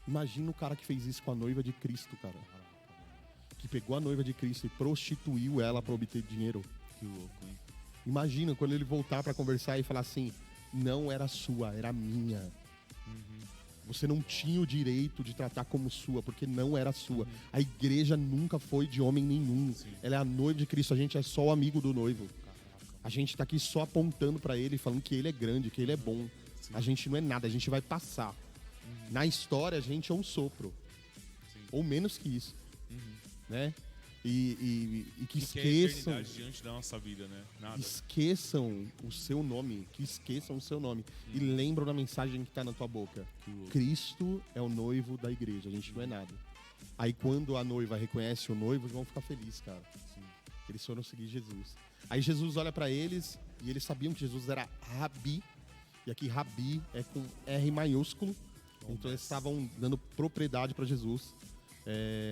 Imagina o cara que fez isso com a noiva de Cristo, cara. Que pegou a noiva de Cristo e prostituiu ela para obter dinheiro. Que louco, hein? Imagina quando ele voltar para conversar e falar assim: não era sua, era minha. Você não tinha o direito de tratar como sua, porque não era sua. A igreja nunca foi de homem nenhum. Ela é a noiva de Cristo, a gente é só o amigo do noivo. A gente tá aqui só apontando para ele, falando que ele é grande, que ele é bom. A gente não é nada, a gente vai passar. Na história, a gente é um sopro. Ou menos que isso. Né? E que esqueçam. É a eternidade diante da nossa vida, né? Nada. Esqueçam o seu nome. Que esqueçam o seu nome. E lembram da mensagem que está na tua boca. Cristo é o noivo da igreja. A gente não é nada. Aí quando a noiva reconhece o noivo, eles vão ficar felizes, cara. Eles foram seguir Jesus. Aí Jesus olha para eles e eles sabiam que Jesus era Rabi. E aqui Rabi é com R maiúsculo. Então eles estavam dando propriedade para Jesus.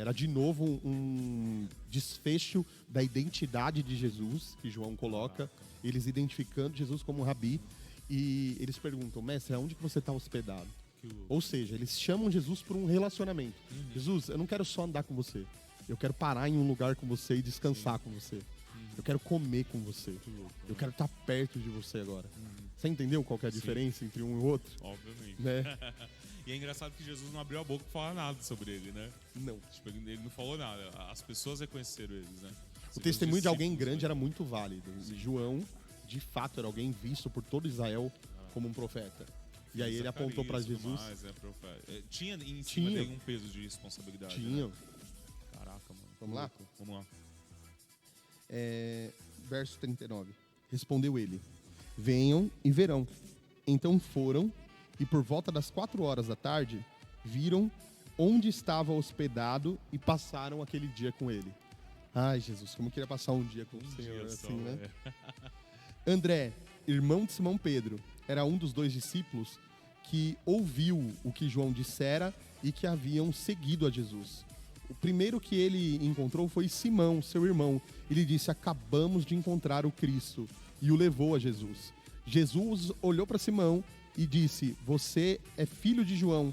Era de novo um desfecho da identidade de Jesus, que João coloca, eles identificando Jesus como Rabi, e eles perguntam: mestre, aonde que você está hospedado? Ou seja, eles chamam Jesus por um relacionamento. Jesus, eu não quero só andar com você, eu quero parar em um lugar com você e descansar com você. Eu quero comer com você, eu quero estar perto de você agora. Você entendeu qual que é a diferença entre um e outro? Obviamente. Né? E é engraçado que Jesus não abriu a boca pra falar nada sobre ele, né? Não. Tipo, ele não falou nada. As pessoas reconheceram eles, né? O testemunho de alguém grande era muito válido. E João de fato era alguém visto por todo Israel como um profeta. E aí ele apontou para Jesus. Tinha em cima dele um peso de responsabilidade. Tinha. Né? Caraca, mano. Vamos lá? Vamos lá. Verso 39. Respondeu ele: venham e verão. Então foram, e por volta das 4 horas da tarde, viram onde estava hospedado e passaram aquele dia com ele. Ai, Jesus, como eu queria passar um dia com o Senhor, assim, né? André, irmão de Simão Pedro, era um dos 2 discípulos que ouviu o que João dissera e que haviam seguido a Jesus. O primeiro que ele encontrou foi Simão, seu irmão. Ele disse: acabamos de encontrar o Cristo, e o levou a Jesus. Jesus olhou para Simão e disse: você é filho de João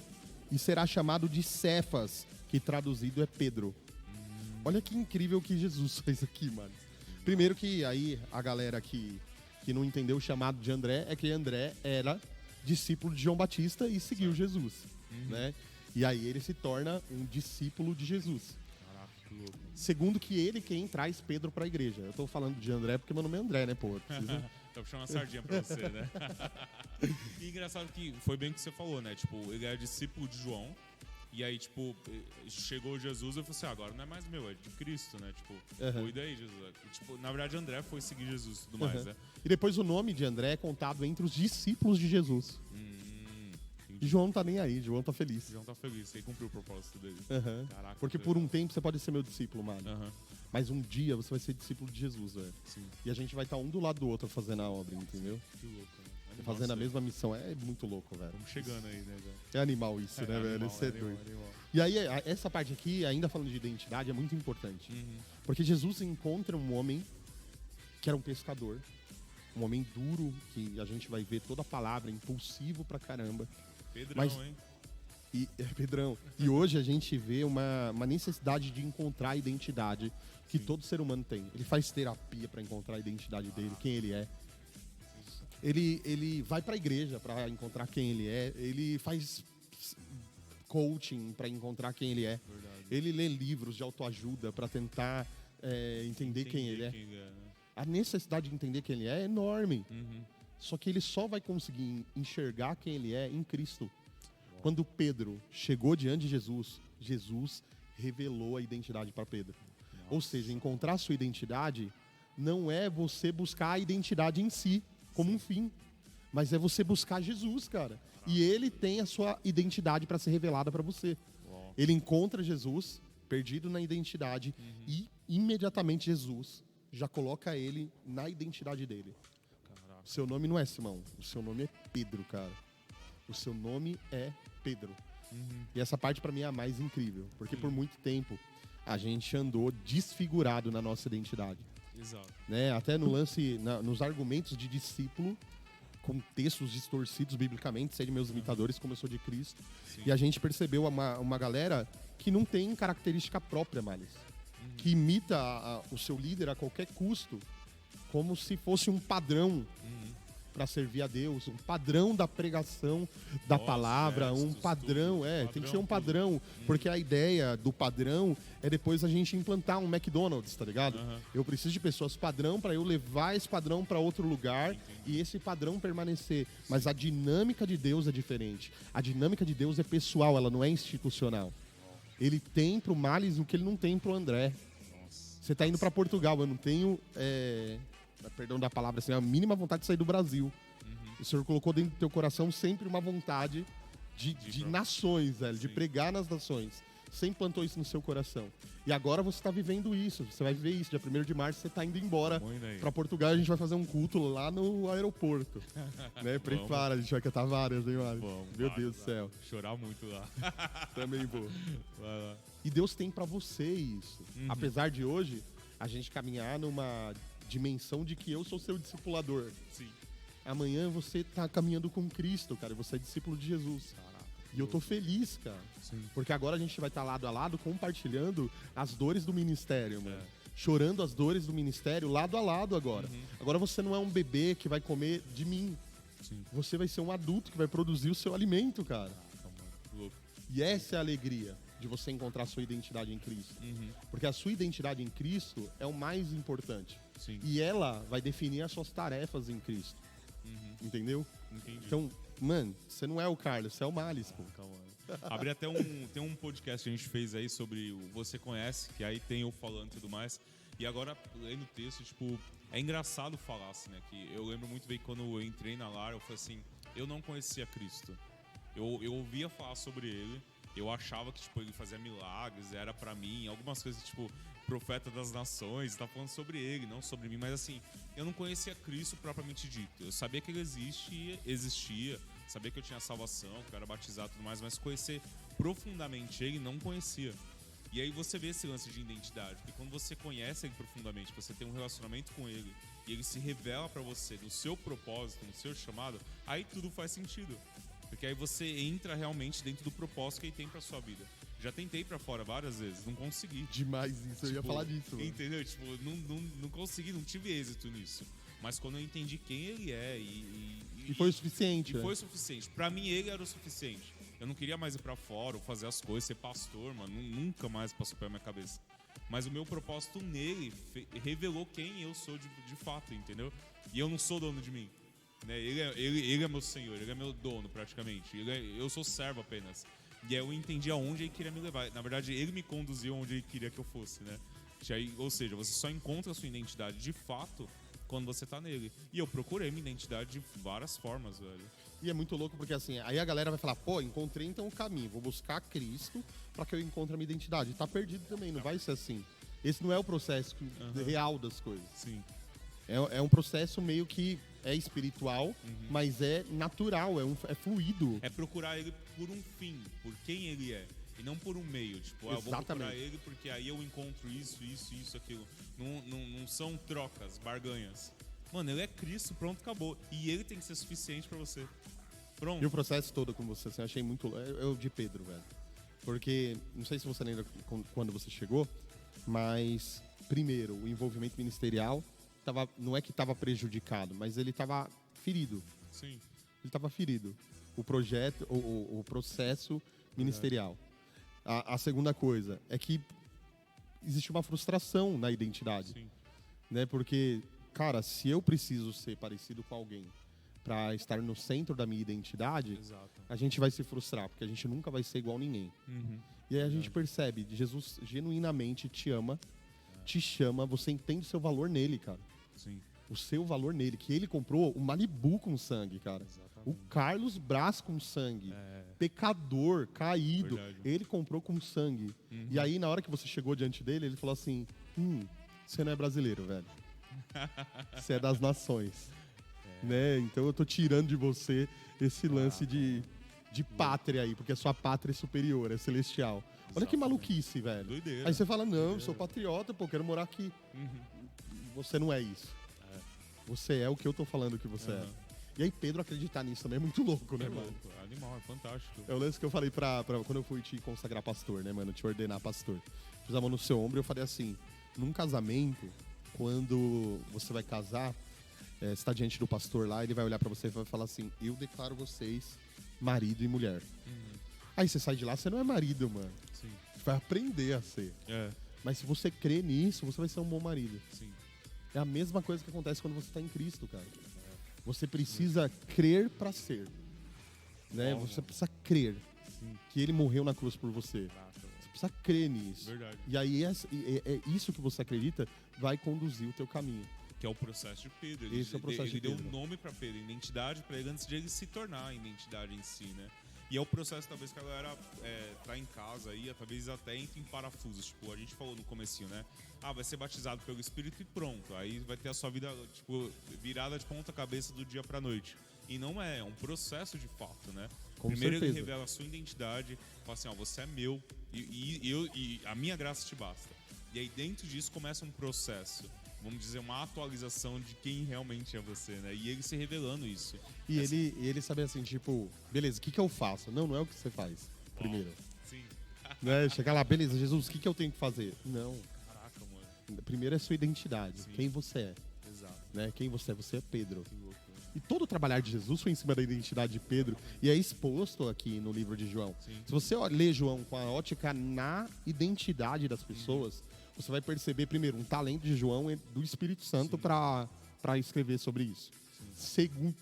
e será chamado de Cefas, que traduzido é Pedro. Olha que incrível que Jesus fez aqui, mano. Primeiro que aí a galera que não entendeu o chamado de André é que André era discípulo de João Batista e seguiu Jesus, né? E aí ele se torna um discípulo de Jesus. Caraca, que louco. Segundo que ele quem traz Pedro para a igreja. Eu tô falando de André porque meu nome é André, né, pô? Tô puxando uma sardinha pra você, né? E engraçado que foi bem o que você falou, né? Tipo, ele era discípulo de João. E aí, tipo, chegou Jesus e eu falei assim: agora não é mais meu, é de Cristo, né? Tipo, cuida aí, Jesus. E, tipo, na verdade, André foi seguir Jesus e tudo mais, né? E depois o nome de André é contado entre os discípulos de Jesus. E João não tá nem aí, João tá feliz. João tá feliz, ele cumpriu o propósito dele. Caraca, porque por um tempo você pode ser meu discípulo, mano. Mas um dia você vai ser discípulo de Jesus, velho. E a gente vai estar um do lado do outro fazendo a obra, entendeu? Que louco, né? Fazendo a mesma missão. É muito louco, velho. Vamos chegando aí, né, velho? É animal isso, né, velho? Isso é doido. E aí, essa parte aqui, ainda falando de identidade, é muito importante. Porque Jesus encontra um homem que era um pescador. Um homem duro, que a gente vai ver toda a palavra, impulsivo pra caramba. Pedrão, hein? Pedrão. E hoje a gente vê uma necessidade de encontrar a identidade que todo ser humano tem. Ele faz terapia pra encontrar a identidade dele, quem ele é. Ele vai pra igreja pra encontrar quem ele é. Ele faz coaching pra encontrar quem ele é. Verdade. Ele lê livros de autoajuda pra tentar entender quem ele é. Né? A necessidade de entender quem ele é enorme. Só que ele só vai conseguir enxergar quem ele é em Cristo. Quando Pedro chegou diante de Jesus, Jesus revelou a identidade para Pedro. Ou seja, encontrar a sua identidade não é você buscar a identidade em si, como um fim, mas é você buscar Jesus, cara. E ele tem a sua identidade para ser revelada para você. Ele encontra Jesus, perdido na identidade, e imediatamente Jesus já coloca ele na identidade dele. Caraca. O seu nome não é Simão, o seu nome é Pedro, cara. O seu nome é Pedro. E essa parte pra mim é a mais incrível, porque por muito tempo a gente andou desfigurado na nossa identidade. Exato. Né? Até no lance, nos argumentos de discípulo, com textos distorcidos biblicamente, serem meus imitadores, como eu sou de Cristo. Sim. E a gente percebeu uma galera que não tem característica própria, Males. Que imita o seu líder a qualquer custo, como se fosse um padrão para servir a Deus, um padrão da pregação da palavra, um padrão, tem que ser um padrão, porque a ideia do padrão é depois a gente implantar um McDonald's, tá ligado? Eu preciso de pessoas padrão para eu levar esse padrão para outro lugar e esse padrão permanecer, mas a dinâmica de Deus é diferente. A dinâmica de Deus é pessoal, ela não é institucional. Ele tem pro Males o que ele não tem pro André. Você tá indo para Portugal, eu não tenho perdão da palavra, assim, a mínima vontade de sair do Brasil. O Senhor colocou dentro do teu coração sempre uma vontade de nações, velho, de pregar nas nações. Sempre plantou isso no seu coração. E agora você está vivendo isso. Você vai viver isso. Dia 1º de março você está indo embora para Portugal. A gente vai fazer um culto lá no aeroporto. Né? Prepara, a gente vai cantar várias, hein, Mário? Meu Deus do céu. Chorar muito lá. Também vou. E Deus tem para você isso. Apesar de hoje a gente caminhar numa dimensão de que eu sou seu discipulador. Sim. Amanhã você tá caminhando com Cristo, cara, e você é discípulo de Jesus. Caraca, e eu tô feliz, cara. Sim. Porque agora a gente vai estar lado a lado compartilhando as dores do ministério, mano. Chorando as dores do ministério lado a lado agora. Agora você não é um bebê que vai comer de mim. Sim. Você vai ser um adulto que vai produzir o seu alimento, cara. E essa é a alegria. de você encontrar a sua identidade em Cristo. Uhum. Porque a sua identidade em Cristo é o mais importante. Sim. E ela vai definir as suas tarefas em Cristo. Uhum. Entendeu? Entendi. Então, mano, você não é o Carlos, você é o Malice, pô. Calma. Abri até tem um podcast que a gente fez aí sobre o Você Conhece, que aí tem eu falando e tudo mais. E agora, lendo o texto, tipo, é engraçado falar assim, né? Que eu lembro muito bem que quando eu entrei na Lar, eu falei assim, eu não conhecia Cristo. Eu ouvia falar sobre ele, eu achava que, tipo, ele fazia milagres, era pra mim, algumas coisas, tipo, profeta das nações, tá falando sobre ele, não sobre mim, mas assim, eu não conhecia Cristo propriamente dito. Eu sabia que ele existia, sabia que eu tinha salvação, que eu era batizado e tudo mais, mas conhecer profundamente ele, não conhecia. E aí você vê esse lance de identidade, porque quando você conhece ele profundamente, você tem um relacionamento com ele, e ele se revela pra você no seu propósito, no seu chamado, aí tudo faz sentido. Porque aí você entra realmente dentro do propósito que ele tem pra sua vida. Já tentei pra fora várias vezes, não consegui. Demais isso, eu ia falar disso. Mano. Entendeu? Tipo, não consegui, não tive êxito nisso. Mas quando eu entendi quem ele é E foi o suficiente. E foi o suficiente. Pra mim, ele era o suficiente. Eu não queria mais ir pra fora ou fazer as coisas, ser pastor, mano. Nunca mais passou pela minha cabeça. Mas o meu propósito nele revelou quem eu sou de fato, entendeu? E eu não sou dono de mim. Né? Ele é meu senhor, ele é meu dono praticamente. Eu sou servo apenas. E aí eu entendi aonde ele queria me levar. Na verdade, ele me conduziu aonde ele queria que eu fosse, né? Ou seja, você só encontra a sua identidade de fato quando você tá nele. E eu procurei minha identidade de várias formas, velho. E é muito louco porque assim, aí a galera vai falar, pô, encontrei então o caminho, vou buscar Cristo pra que eu encontre a minha identidade. E tá perdido também, não vai ser assim. Esse não é o processo real das coisas. Sim. É um processo meio que é espiritual, mas é natural, é fluido. É procurar ele por um fim, por quem ele é. E não por um meio. Tipo, eu vou procurar ele porque aí eu encontro isso, aquilo. Não são trocas, barganhas. Mano, ele é Cristo, pronto, acabou. E ele tem que ser suficiente pra você. Pronto. E o processo todo com você, assim, eu achei muito... É o de Pedro, velho. Porque, não sei se você lembra quando você chegou, mas, primeiro, o envolvimento ministerial não é que estava prejudicado, mas ele estava ferido. Sim. Ele estava ferido. O projeto, o processo ministerial. A segunda coisa é que existe uma frustração na identidade. Sim. Né? Porque, cara, se eu preciso ser parecido com alguém para estar no centro da minha identidade, Exato. a gente vai se frustrar, porque a gente nunca vai ser igual a ninguém. E aí a gente percebe, Jesus genuinamente te ama, te chama, você entende o seu valor nele, cara. Sim. O seu valor nele, que ele comprou o Malibu com sangue, cara. Exatamente. O Carlos Brás com sangue. Pecador, caído. Verdade. Ele comprou com sangue. E aí, na hora que você chegou diante dele, ele falou assim, você não é brasileiro, velho. Você é das nações. Né? Então eu tô tirando de você esse lance de pátria aí, porque a sua pátria é superior, é celestial. Olha que maluquice, velho. Doideira. Aí você fala, não, eu sou patriota, pô, quero morar aqui. Você não é isso. Você é o que eu tô falando que você é. E aí Pedro acreditar nisso também é muito louco, né, mano? Louco, é animal, é fantástico. É o lance que eu falei pra quando eu fui te consagrar pastor, né, mano? Te ordenar pastor. Pus a mão no seu ombro e eu falei assim, num casamento, quando você vai casar, você tá diante do pastor lá, ele vai olhar pra você e vai falar assim, eu declaro vocês marido e mulher. Aí você sai de lá, você não é marido, mano. Sim. Você vai aprender a ser. Mas se você crê nisso, você vai ser um bom marido. Sim. É a mesma coisa que acontece quando você está em Cristo, cara. Você precisa crer para ser. Né? Você precisa crer que ele morreu na cruz por você. Você precisa crer nisso. Verdade. E aí é isso que você acredita vai conduzir o teu caminho. Que é o processo de Pedro. Esse é o processo de Pedro. Pedro. Ele deu um nome pra Pedro, identidade pra ele antes de ele se tornar a identidade em si, né? E é o processo, talvez, que a galera tá em casa aí, talvez até entre em parafusos. Tipo, a gente falou no comecinho, né? Vai ser batizado pelo Espírito e pronto. Aí vai ter a sua vida, tipo, virada de ponta cabeça do dia pra noite. E não é um processo de fato, né? Com Primeiro certeza. ele revela a sua identidade, fala assim, você é meu e a minha graça te basta. E aí dentro disso começa um processo, vamos dizer, uma atualização de quem realmente é você, né? E ele se revelando isso. E ele sabe assim, tipo, beleza, o que eu faço? Não é o que você faz, primeiro. Sim. Né? Chegar lá, beleza, Jesus, o que eu tenho que fazer? Não. Caraca, mano. Primeiro é sua identidade, Sim. quem você é. Exato. Né? Quem você é? Você é Pedro. Que louco. E todo o trabalhar de Jesus foi em cima da identidade de Pedro e é exposto aqui no livro de João. Sim. Se você lê João com a ótica na identidade das pessoas, você vai perceber, primeiro, um talento de João do Espírito Santo para escrever sobre isso. Segundo,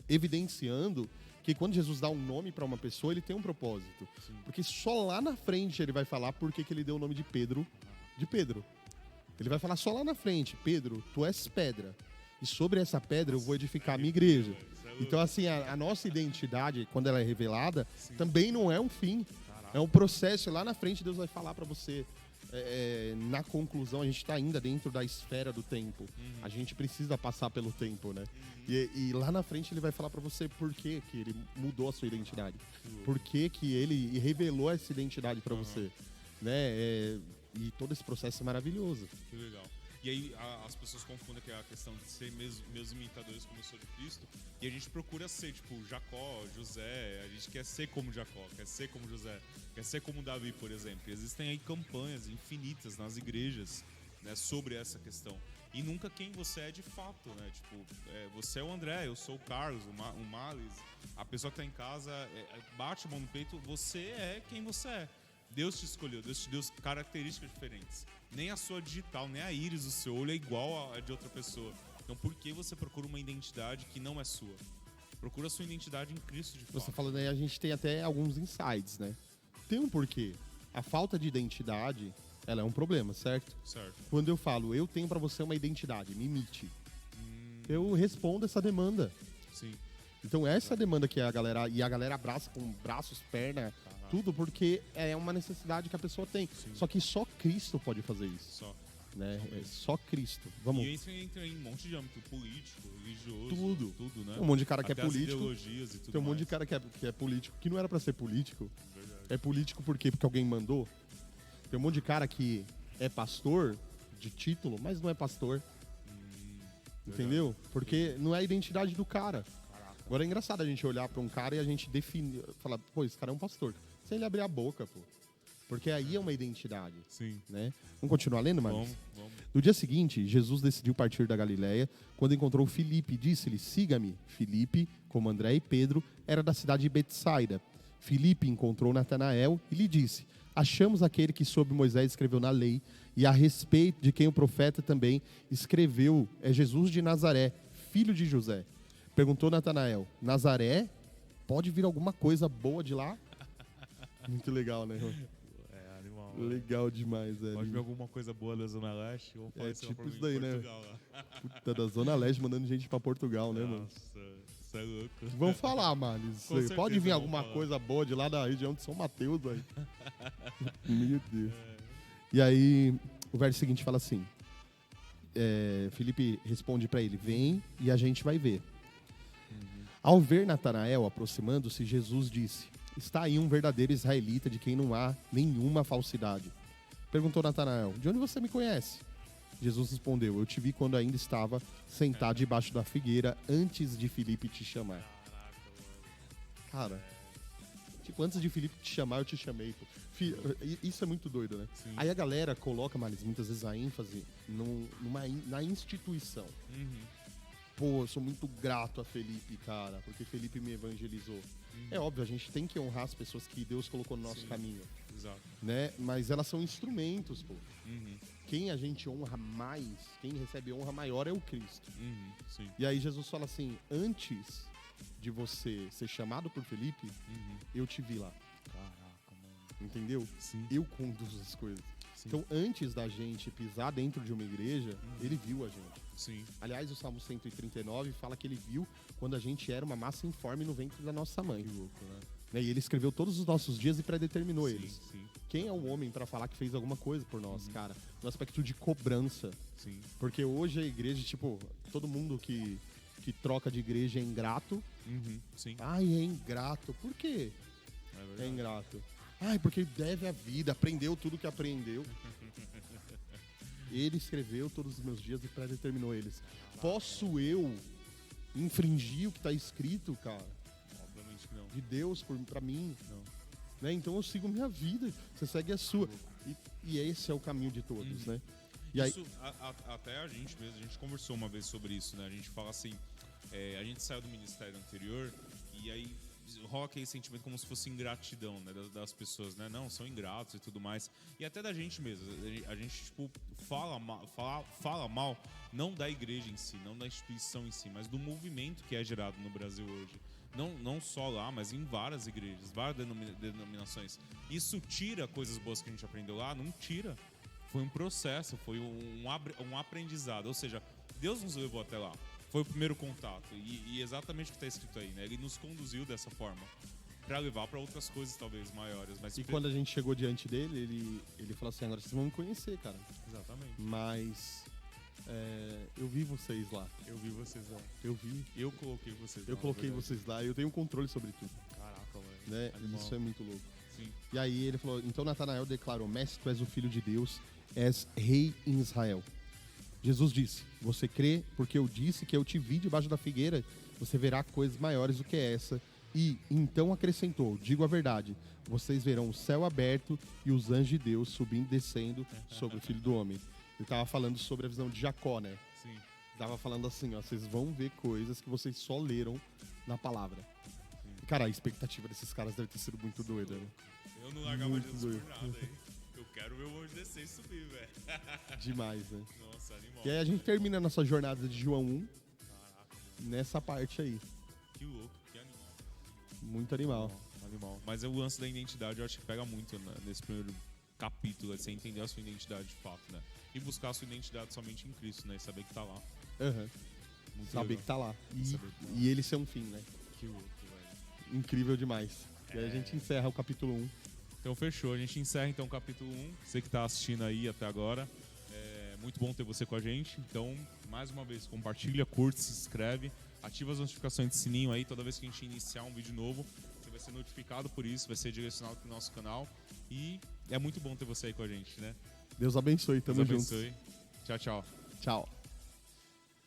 evidenciando que quando Jesus dá um nome para uma pessoa, ele tem um propósito. Sim. Porque só lá na frente ele vai falar por que ele deu o nome de Pedro. Ele vai falar só lá na frente: Pedro, tu és pedra. E sobre essa pedra eu vou edificar a minha igreja. Então, assim, a nossa identidade, quando ela é revelada, também não é um fim. É um processo. Lá na frente Deus vai falar para você. Na conclusão, a gente está ainda dentro da esfera do tempo. A gente precisa passar pelo tempo, né? E lá na frente ele vai falar para você por que ele mudou a sua identidade. Por que ele revelou essa identidade para você. Né? E todo esse processo é maravilhoso. Que legal. E aí as pessoas confundem que é a questão de ser meus imitadores como eu sou de Cristo. E a gente procura ser, tipo, Jacó, José. A gente quer ser como Jacó, quer ser como José, quer ser como Davi, por exemplo. E existem aí campanhas infinitas nas igrejas, né, sobre essa questão. E nunca quem você é de fato, né? Tipo, você é o André, eu sou o Carlos, o Males. A pessoa que tá em casa bate a mão no peito, você é quem você é. Deus te escolheu, Deus te deu características diferentes. Nem a sua digital, nem a íris do seu olho é igual a de outra pessoa. Então por que você procura uma identidade que não é sua? Procura a sua identidade em Cristo de fato. Você falando aí, a gente tem até alguns insights, né? Tem um porquê. A falta de identidade, ela é um problema, certo? Certo. Quando eu falo, eu tenho pra você uma identidade, me imite. Eu respondo essa demanda. Sim. Então essa demanda que a galera abraça com braços, perna, tudo, porque é uma necessidade que a pessoa tem. Sim. Só que só Cristo pode fazer isso. Só. Né? É só Cristo. Vamos. E isso entra em um monte de âmbito político, religioso, tudo, né? Tem um monte de cara que até é político. As ideologias e tudo Tem um monte mais. de cara que é político, que não era pra ser político. Verdade. É político por quê? Porque alguém mandou. Tem um monte de cara que é pastor de título, mas não é pastor. Entendeu? Porque não é a identidade do cara. Agora é engraçado a gente olhar pra um cara e a gente definir, falar, pô, esse cara é um pastor. Sem ele abrir a boca, pô. Porque aí é uma identidade. Sim. Né? Vamos continuar lendo, Marcos? Vamos. No dia seguinte, Jesus decidiu partir da Galiléia. Quando encontrou Filipe, disse-lhe, siga-me. Filipe, como André e Pedro, era da cidade de Betsaida. Filipe encontrou Natanael e lhe disse, achamos aquele que sob Moisés escreveu na lei e a respeito de quem o profeta também escreveu, é Jesus de Nazaré, filho de José. Perguntou Natanael, Nazaré, pode vir alguma coisa boa de lá? Muito legal, né? Animal. Legal demais, velho. Pode vir alguma coisa boa da Zona Leste? Ou pode ser tipo pra isso mim, daí, né? Portugal, Puta, da Zona Leste mandando gente pra Portugal, né, mano? Nossa, isso é louco. Vão falar, mano. Com certeza Pode vir vão alguma falar. coisa boa de lá da região de São Mateus, velho. Meu Deus. E aí, o verso seguinte fala assim. Filipe responde pra ele, vem e a gente vai ver. Ao ver Natanael aproximando-se, Jesus disse, está aí um verdadeiro israelita de quem não há nenhuma falsidade. Perguntou Natanael, de onde você me conhece? Jesus respondeu, eu te vi quando ainda estava sentado debaixo da figueira antes de Filipe te chamar. Cara, tipo, antes de Filipe te chamar, eu te chamei. Pô. Isso é muito doido, né? Sim. Aí a galera coloca, Malis, muitas vezes a ênfase na instituição. Pô, eu sou muito grato a Felipe, cara, porque Felipe me evangelizou. É óbvio, a gente tem que honrar as pessoas que Deus colocou no nosso Sim. caminho, Exato. né? Mas elas são instrumentos, pô. Uhum. Quem a gente honra mais, quem recebe honra maior é o Cristo. Uhum. Sim. E aí Jesus fala assim, antes de você ser chamado por Felipe, eu te vi lá. Caraca, mano. Entendeu? Sim. Eu conduzo as coisas. Sim. Então, antes da gente pisar dentro de uma igreja, ele viu a gente. Sim. Aliás, o Salmo 139 fala que ele viu quando a gente era uma massa informe no ventre da nossa mãe. Que louco, E né? ele escreveu todos os nossos dias e predeterminou eles. Sim. Quem é o homem para falar que fez alguma coisa por nós, cara? No aspecto de cobrança. Sim. Porque hoje a igreja, tipo, todo mundo que troca de igreja é ingrato. Sim. Ai, é ingrato. Por quê? É É verdade. ingrato. Ai, porque deve a vida, aprendeu tudo que aprendeu. Ele escreveu todos os meus dias e predeterminou eles. Posso eu infringir o que está escrito, cara, Obviamente que não. de Deus pra mim? Não. Né? Então eu sigo minha vida, você segue a sua. E esse é o caminho de todos, né? E aí, Isso, até a gente mesmo, a gente conversou uma vez sobre isso, né? A gente fala assim, a gente saiu do ministério anterior e aí rola aquele sentimento como se fosse ingratidão, né, das pessoas, né? Não, são ingratos e tudo mais. E até da gente mesmo. A gente, tipo, fala mal, não da igreja em si, não da instituição em si, mas do movimento que é gerado no Brasil hoje. Não só lá, mas em várias igrejas, várias denominações. Isso tira coisas boas que a gente aprendeu lá? Não tira. Foi um processo, foi um aprendizado. Ou seja, Deus nos levou até lá. Foi o primeiro contato. E exatamente o que está escrito aí, né? Ele nos conduziu dessa forma. Para levar para outras coisas, talvez, maiores. Mas quando a gente chegou diante dele, ele falou assim, agora vocês vão me conhecer, cara. Exatamente. Mas eu vi vocês lá. Eu vi vocês lá. Eu vi. Eu coloquei vocês lá. Eu coloquei vocês lá. Eu tenho controle sobre tudo. Caraca, velho. Né? Isso é muito louco. Sim. E aí ele falou, então Natanael declarou, mestre, tu és o filho de Deus, és rei em Israel. Jesus disse, você crê porque eu disse que eu te vi debaixo da figueira, você verá coisas maiores do que essa. E então acrescentou, digo a verdade, vocês verão o céu aberto e os anjos de Deus subindo e descendo sobre o Filho do Homem. Ele estava falando sobre a visão de Jacó, né? Sim. Tava falando assim, ó, vocês vão ver coisas que vocês só leram na palavra. E, cara, a expectativa desses caras deve ter sido muito doida, né? Eu não largava Muito Jesus doido. por nada aí. Eu quero ver o anjo descer e subir, velho. Demais, né? Nossa, animal. E aí a gente termina a nossa jornada de João 1 Caraca, nessa parte aí. que louco, que animal. Muito animal. Animal. Mas o lance da identidade eu acho que pega muito, né, nesse primeiro capítulo, é você entender a sua identidade de fato, né? E buscar a sua identidade somente em Cristo, né? E saber que tá lá. Uhum. Muito Saber legal. que tá lá. Saber que tá lá. E ele ser um fim, né? Que louco, velho. Incrível demais. E aí a gente encerra o capítulo 1. Então fechou, a gente encerra então o capítulo 1. Você que tá assistindo aí até agora, é muito bom ter você com a gente. Então, mais uma vez, compartilha, curte, se inscreve, ativa as notificações de sininho aí. Toda vez que a gente iniciar um vídeo novo, você vai ser notificado por isso, vai ser direcionado pro nosso canal. E é muito bom ter você aí com a gente, né? Deus abençoe, tamo Deus junto. abençoe. Tchau, tchau. Tchau.